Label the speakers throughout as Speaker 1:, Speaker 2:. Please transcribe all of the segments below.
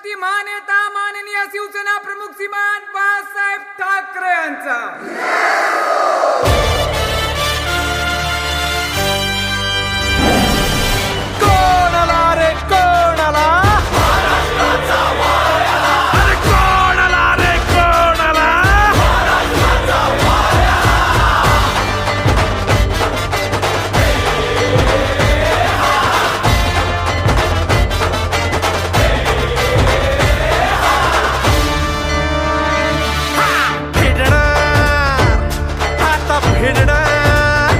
Speaker 1: प्रतिमा नेता माननीय शिवसेना प्रमुख श्रीमान बाळासाहेब ठाकरे यांचा
Speaker 2: कोणाला रे कोणाला महाराष्ट्राचा वाऱ्याला अरे कोणाला रे कोणाला महाराष्ट्राचा वाऱ्याला आता भिडणार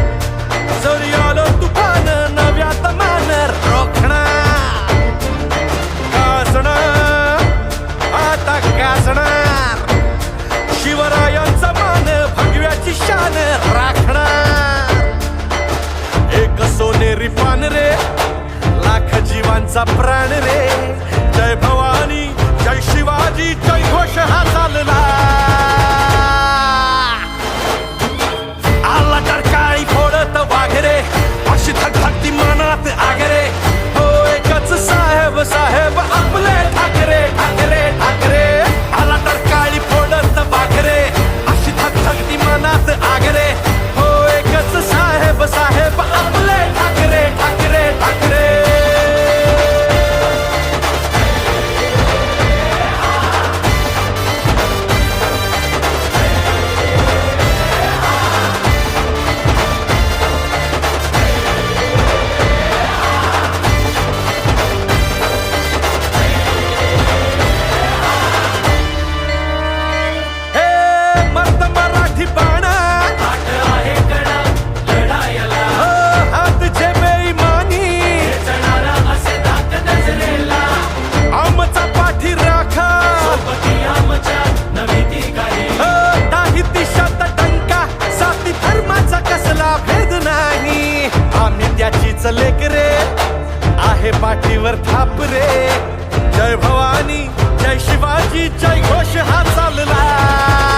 Speaker 2: जरी आलो तुफान नव्यात मान रोखणार गाजणार आता गाजणार शिवरायांचा मान भगव्याची शान राखणार एक सोनेरी पान रे लाख जीवांचा प्राण रे जय भवानी जय शिवाजी जय घोष हा चालला आला तर काळी फोडत वाघरे अशी धगधगती मनात आगरे हो एकच साहेब साहेब आपले ठाकरे ठाकरे ठाकरे आला तर काळी फोडत वाघरे अशी धगधगती मनात आगरे हो एकच साहेब साहेब आपले ठाकरे ठाकरे ठाकरे लेक रे आहे पाठीवर थाप रे जय भवानी जय शिवाजी जय घोष हा चालला